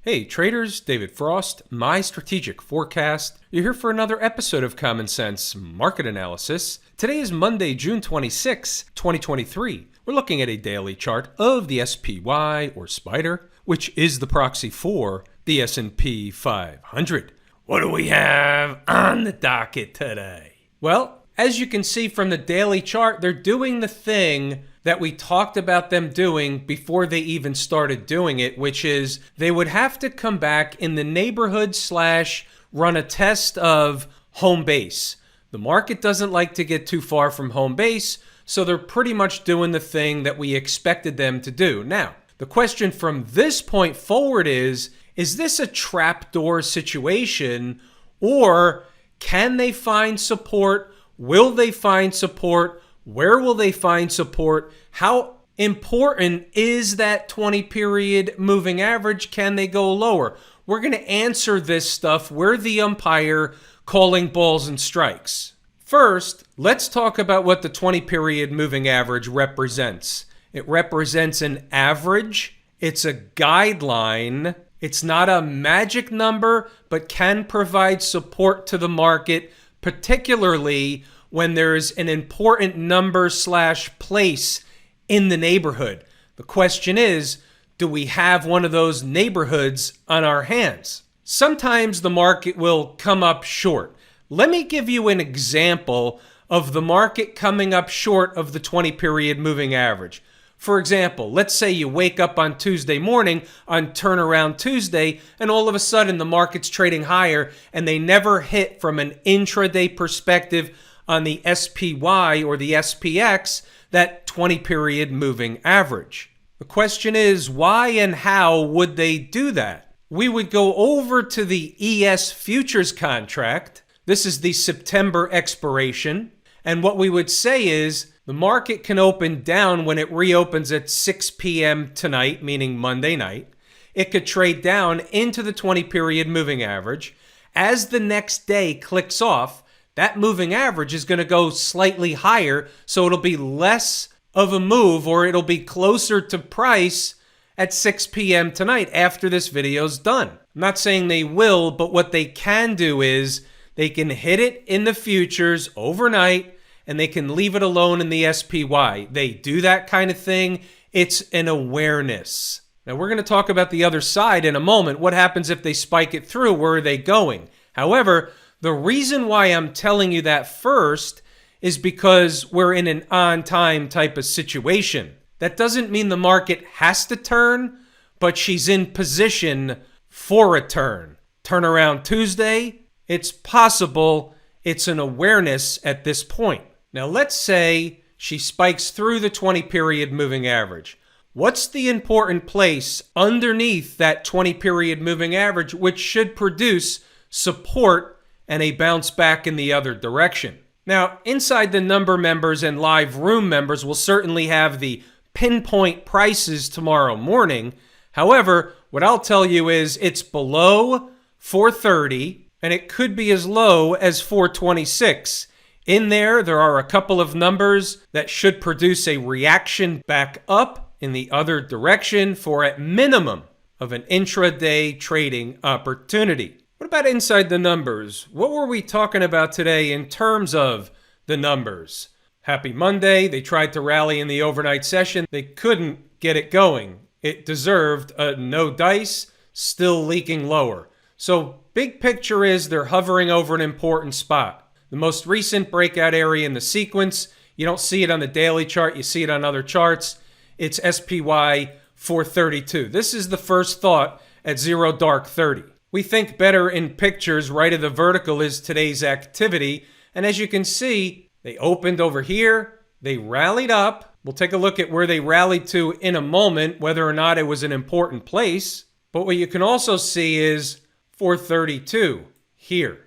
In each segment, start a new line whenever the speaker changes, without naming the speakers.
Hey traders, David Frost, my strategic forecast. You're here for another episode of Common Sense Market Analysis. Today is Monday, June 26, 2023. We're looking at a daily chart of the SPY or Spider, which is the proxy for the S&P 500. What do we have on the docket today? Well, as you can see from the daily chart, they're doing the thing that we talked about them doing before they even started doing it, which is they would have to come back in the neighborhood / run a test of home base. The market doesn't like to get too far from home base, so they're pretty much doing the thing that we expected them to do. Now, the question from this point forward is this a trapdoor situation, or can they find support? Will they find support? Where will they find support? How important is that 20-period moving average? Can they go lower? We're going to answer this stuff. We're the umpire calling balls and strikes. First, let's talk about what the 20-period moving average represents. It represents an average. It's a guideline. It's not a magic number, but can provide support to the market, particularly when there's an important number / place in the neighborhood. The question is, do we have one of those neighborhoods on our hands? Sometimes the market will come up short. Let me give you an example of the market coming up short of the 20-period moving average. For example, let's say you wake up on Tuesday morning on Turnaround Tuesday, and all of a sudden the market's trading higher and they never hit from an intraday perspective on the SPY or the SPX, that 20-period moving average. The question is, why and how would they do that? We would go over to the ES futures contract. This is the September expiration. And what we would say is the market can open down when it reopens at 6 p.m. tonight, meaning Monday night. It could trade down into the 20-period moving average. As the next day clicks off, that moving average is going to go slightly higher, so it'll be less of a move, or it'll be closer to price at 6 p.m. tonight after this video's done. I'm not saying they will, but what they can do is they can hit it in the futures overnight, and they can leave it alone in the SPY. They do that kind of thing. It's an awareness. Now, we're going to talk about the other side in a moment. What happens if they spike it through? Where are they going? However, the reason why I'm telling you that first is because we're in an on-time type of situation. That doesn't mean the market has to turn, but she's in position for a turn. Turnaround Tuesday, it's possible. It's an awareness at this point. Now, let's say she spikes through the 20-period moving average. What's the important place underneath that 20-period moving average, which should produce support and a bounce back in the other direction? Now, inside the number members and live room members will certainly have the pinpoint prices tomorrow morning. However, what I'll tell you is it's below 430 and it could be as low as 426. In there are a couple of numbers that should produce a reaction back up in the other direction for at minimum of an intraday trading opportunity. What about inside the numbers? What were we talking about today in terms of the numbers? Happy Monday. They tried to rally in the overnight session. They couldn't get it going. It deserved a no dice, still leaking lower. So big picture is they're hovering over an important spot. The most recent breakout area in the sequence, you don't see it on the daily chart, you see it on other charts. It's SPY 432. This is the first thought at 0 dark 30. We think better in pictures. Right of the vertical is today's activity. And as you can see, they opened over here. They rallied up. We'll take a look at where they rallied to in a moment, whether or not it was an important place. But what you can also see is 432 here.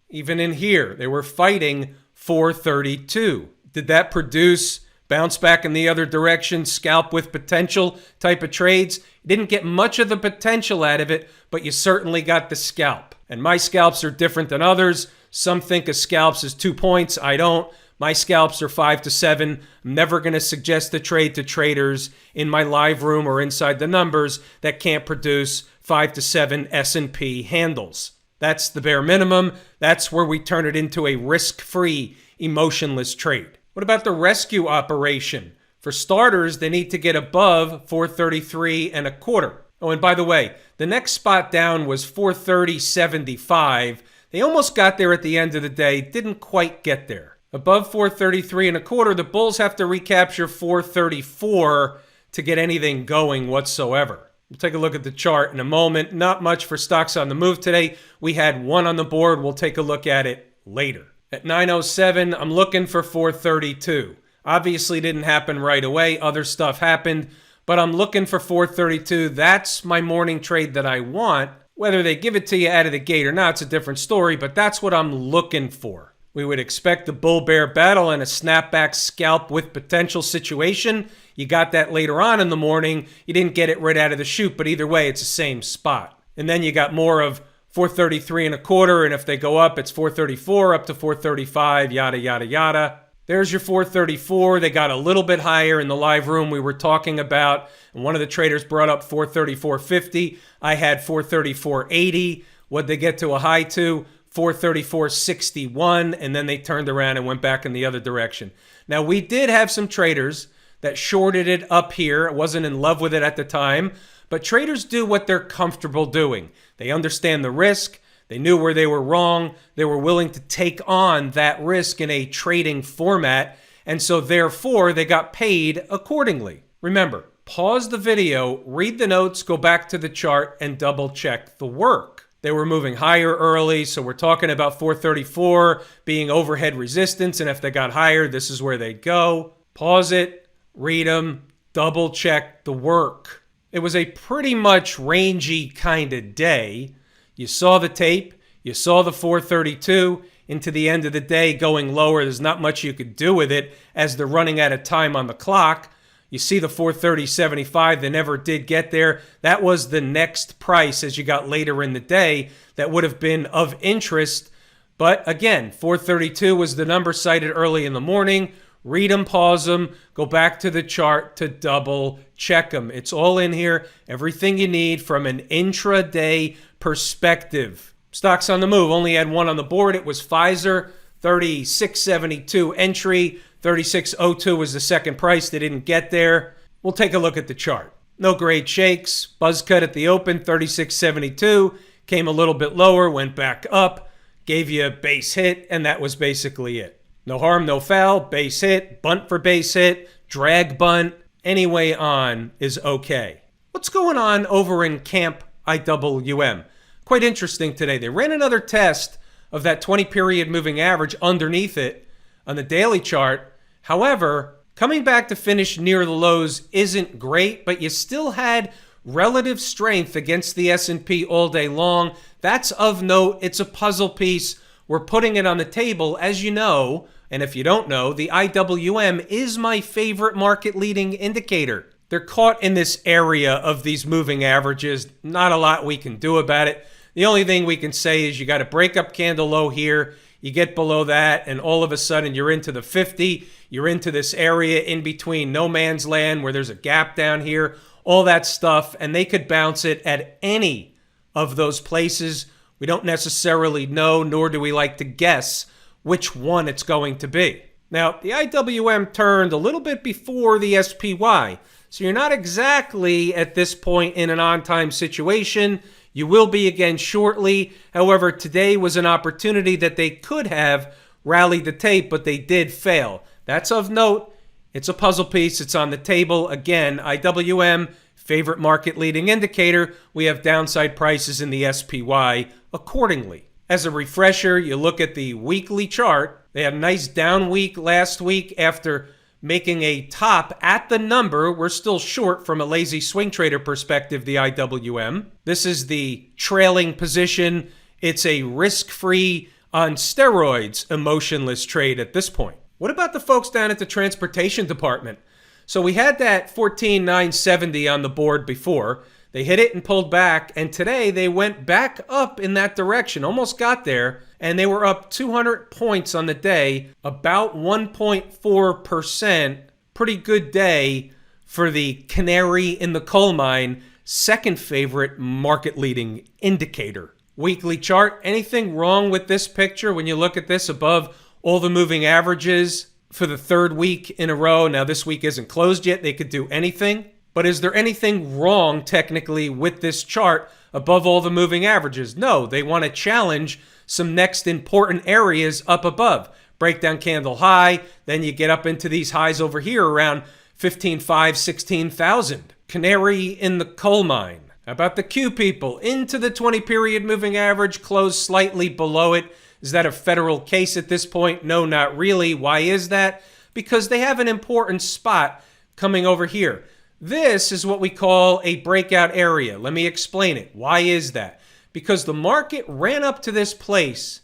Even in here, they were fighting 432. Did that produce bounce back in the other direction, scalp with potential type of trades? Didn't get much of the potential out of it, but you certainly got the scalp. And my scalps are different than others. Some think a scalps is 2 points. I don't. My scalps are 5 to 7. I'm never going to suggest a trade to traders in my live room or inside the numbers that can't produce 5 to 7 S&P handles. That's the bare minimum. That's where we turn it into a risk-free, emotionless trade. What about the rescue operation? For starters, they need to get above 433 and a quarter. Oh, and by the way, the next spot down was 430.75. They almost got there at the end of the day, didn't quite get there. Above 433 and a quarter, the bulls have to recapture 434 to get anything going whatsoever. We'll take a look at the chart in a moment. Not much for stocks on the move today. We had one on the board. We'll take a look at it later. At 9:07, I'm looking for 432. Obviously didn't happen right away. Other stuff happened, but I'm looking for 432. That's my morning trade that I want. Whether they give it to you out of the gate or not, it's a different story, but that's what I'm looking for. We would expect a bull-bear battle and a snapback scalp with potential situation. You got that later on in the morning. You didn't get it right out of the chute, but either way, it's the same spot. And then you got more of 433 and a quarter, and if they go up, it's 434 up to 435, yada, yada, yada. There's your 434. They got a little bit higher in the live room we were talking about, and one of the traders brought up 434.50. I had 434.80. What'd they get to a high to? 434.61, and then they turned around and went back in the other direction. Now, we did have some traders that shorted it up here. I wasn't in love with it at the time, but traders do what they're comfortable doing. They understand the risk. They knew where they were wrong. They were willing to take on that risk in a trading format, and so therefore they got paid accordingly. Remember, pause the video, read the notes, go back to the chart, and double check the work. They were moving higher early, so we're talking about 434 being overhead resistance, and if they got higher, this is where they'd go. Pause it, read them, double check the work. It was a pretty much rangy kind of day. You saw the tape, you saw the 432, into the end of the day going lower. There's not much you could do with it as they're running out of time on the clock. You see the 430.75, they never did get there. That was the next price as you got later in the day that would have been of interest. But again, 432 was the number cited early in the morning. Read them, pause them, go back to the chart to double check them. It's all in here, everything you need from an intraday perspective. Stocks on the move, only had one on the board. It was Pfizer, 36.72 entry. 36.02 was the second price. They didn't get there. We'll take a look at the chart. No great shakes. Buzz cut at the open, 36.72. Came a little bit lower, went back up, gave you a base hit, and that was basically it. No harm, no foul, base hit, bunt for base hit, drag bunt, any way on is okay. What's going on over in Camp IWM? Quite interesting today. They ran another test of that 20-period moving average underneath it on the daily chart. However, coming back to finish near the lows isn't great, but you still had relative strength against the S&P all day long. That's of note. It's a puzzle piece. We're putting it on the table. As you know, and if you don't know, the IWM is my favorite market leading indicator. They're caught in this area of these moving averages. Not a lot we can do about it. The only thing we can say is you got a breakup candle low here. You get below that, and all of a sudden you're into the 50. You're into this area in between no man's land where there's a gap down here, all that stuff, and they could bounce it at any of those places. We don't necessarily know, nor do we like to guess which one it's going to be. Now, the IWM turned a little bit before the SPY, so you're not exactly at this point in an on-time situation. You will be again shortly. However, today was an opportunity that they could have rallied the tape, but they did fail. That's of note. It's a puzzle piece. It's on the table. Again, IWM, favorite market leading indicator. We have downside prices in the SPY accordingly. As a refresher, you look at the weekly chart. They had a nice down week last week after making a top at the number. We're still short from a lazy swing trader perspective, the IWM. This is the trailing position. It's a risk-free, on steroids, emotionless trade at this point. What about the folks down at the transportation department? So we had that 14,970 on the board before. They hit it and pulled back, and today they went back up in that direction, almost got there, and they were up 200 points on the day, about 1.4%. Pretty good day for the canary in the coal mine, second favorite market-leading indicator. Weekly chart, anything wrong with this picture when you look at this above all the moving averages for the third week in a row? Now, this week isn't closed yet. They could do anything. But is there anything wrong technically with this chart above all the moving averages? No, they want to challenge some next important areas up above. Breakdown candle high, then you get up into these highs over here around 15,500, 16,000. Canary in the coal mine. How about the Q people? Into the 20-period moving average, closed slightly below it. Is that a federal case at this point? No, not really. Why is that? Because they have an important spot coming over here. This is what we call a breakout area. Let me explain it. Why is that? Because the market ran up to this place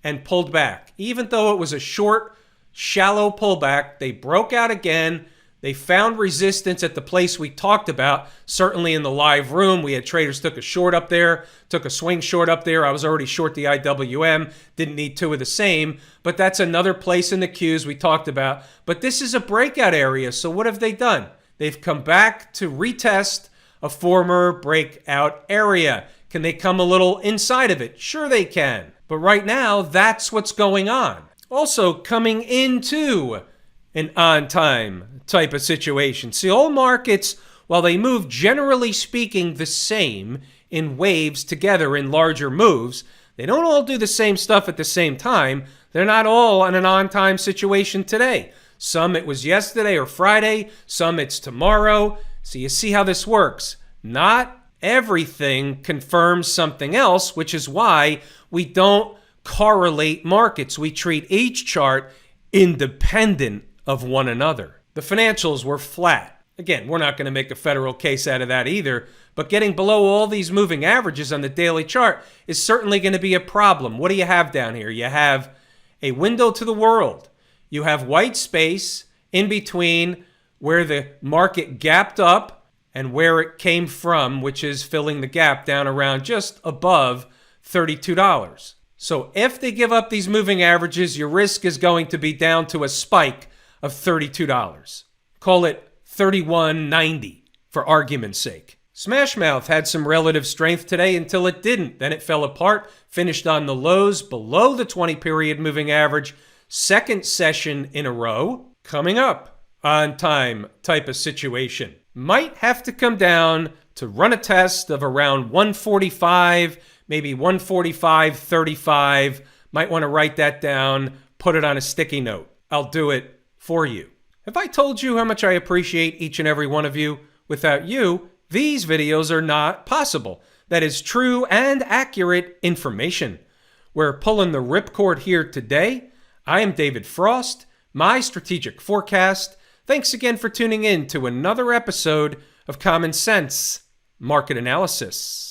and pulled back. Even though it was a short, shallow pullback, they broke out again. They found resistance at the place we talked about. Certainly in the live room, we had traders took a short up there, took a swing short up there. I was already short the IWM, didn't need two of the same. But that's another place in the Qs we talked about. But this is a breakout area, so what have they done? They've come back to retest a former breakout area. Can they come a little inside of it? Sure they can. But right now, that's what's going on. Also coming into an on-time type of situation. See, all markets, while they move generally speaking the same in waves together in larger moves, they don't all do the same stuff at the same time. They're not all in an on-time situation today. Some it was yesterday or Friday, some it's tomorrow. So you see how this works. Not everything confirms something else, which is why we don't correlate markets. We treat each chart independent of one another. The financials were flat. Again, we're not going to make a federal case out of that either, but getting below all these moving averages on the daily chart is certainly going to be a problem. What do you have down here? You have a window to the world. You have white space in between where the market gapped up and where it came from, which is filling the gap down around just above $32. So if they give up these moving averages, your risk is going to be down to a spike of $32. Call it $31.90 for argument's sake. Smashmouth had some relative strength today until it didn't. Then it fell apart, finished on the lows below the 20-period moving average. Second session in a row. Coming up, on time type of situation. Might have to come down to run a test of around 145, maybe 145.35. Might want to write that down, put it on a sticky note. I'll do it for you. Have I told you how much I appreciate each and every one of you? Without you, these videos are not possible. That is true and accurate information. We're pulling the ripcord here today. I am David Frost, my strategic forecast. Thanks again for tuning in to another episode of Common Sense Market Analysis.